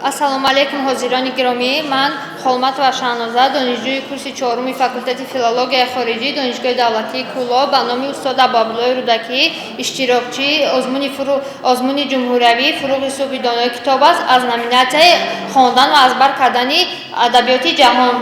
Ассалому алейкум ҳозирони гиромӣ, ман Холматова Шаҳноза, донишҷӯи курси 4-уми факултати филологияи хориҷӣ, Донишгоҳи давлатии Кӯло ба номи устод Абабуллои Рӯдакӣ иштирокчии озмуни ҷумҳуриявӣ фуруғи субҳи доно китоб аст аз номинатсияи хондан ва аз бар кардани адабиёти ҷаҳон.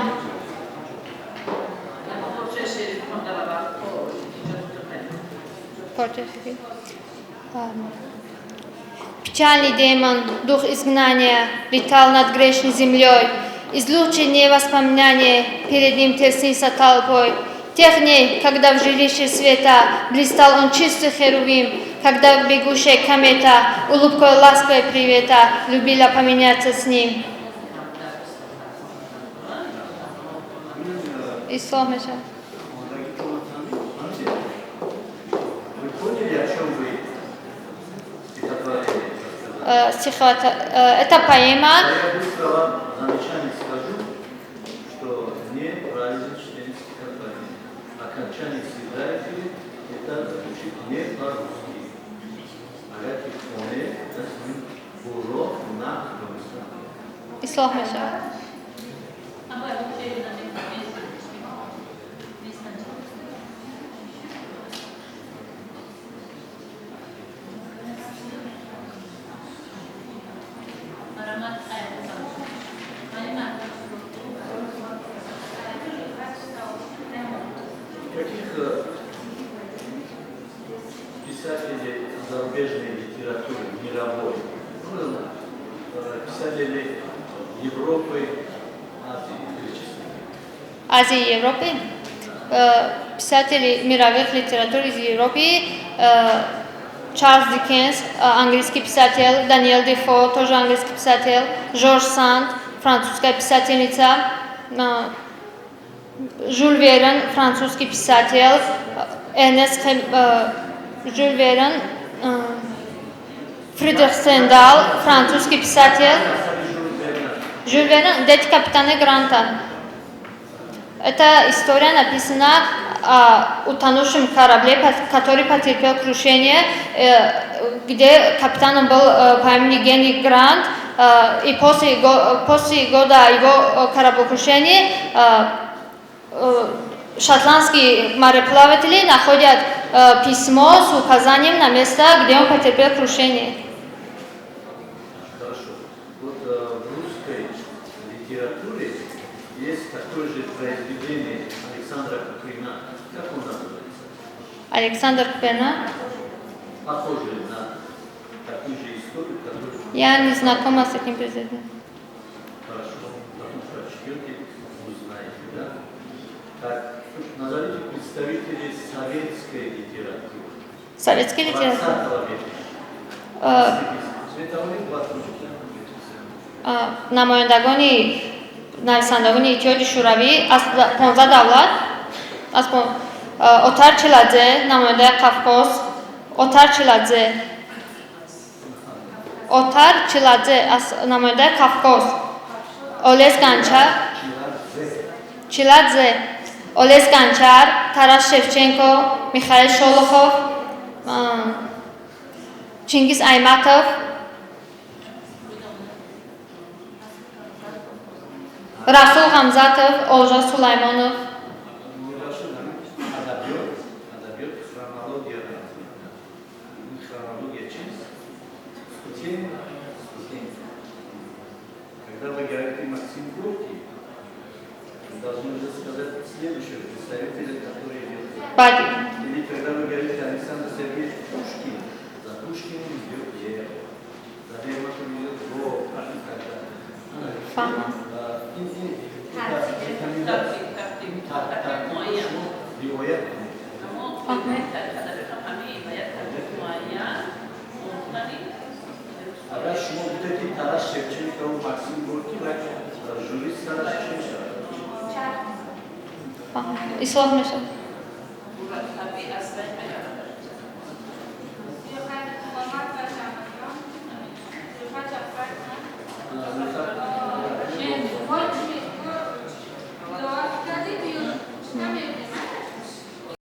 Печальный демон, дух изгнания, летал над грешной землей. Излученные воспоминания перед ним теснится толпой. Тех дней, когда в жилище света блистал он чистый херувим, когда бегущая комета улыбкой ласковой привета любила поменяться с ним. И слово это поэма. Замечание скажу, что мне нравится членские компании. Окончание свидания это звучит не по-русски. А я тихоне, это с ним урок на русском. И слово Каких писателей зарубежной литературы, мировой, писателей Европы, Азии и Европы, писатели мировых литератур из Европы, Чарльз Диккенс, английский писатель, Даниэль Дефо, тоже английский писатель, Жорж Санд, французская писательница, Жюль Верн, французский писатель, Жюль Верн, Фридрих Стендал, французский писатель, Жюль Верн, дети капитана Гранта. Эта история написана о утонувшем корабле, который потерпел крушение, где капитаном был по имени Генри Грант, и после года его кораблекрушения шотландские мореплаватели находят письмо с указанием на место, где он потерпел крушение. Хорошо. Вот в русской литературе есть такое же произведение Александра Куприна. Как он называется? Александр Куприна? Похоже на такую же историю, которую... Я не знакома с этим произведением. Хорошо. Потом прочтете, узнаете, да? Так, назовите представителей советской литературы. Советской литературы? 20 века. Световые платформы. Намояндагони нависандагони иттиҳоди шӯравӣ аз 15 давлат, Отар Чиладзе, намояндаи Қавқоз, Отар Чиладзе аз намояндаи Қавқоз, Олес Ганчар, Тарас Шевченко, Михаил Шолохов, Чингиз Айматов, Расул Ғамзатов, Олжа Сулаймонов. Когда вы говорите Максим Горький, вы должны уже сказать следующего представителя, который идет. Или когда вы говорите Александр Сергеевич Пушкин, за Пушкиным идет Лев, за Лермонтовым идет Гоголь и так далее. Хорошо, вот эти Тарас Шевченко, Максим Горький, журналист Тарас Шевченко. И слово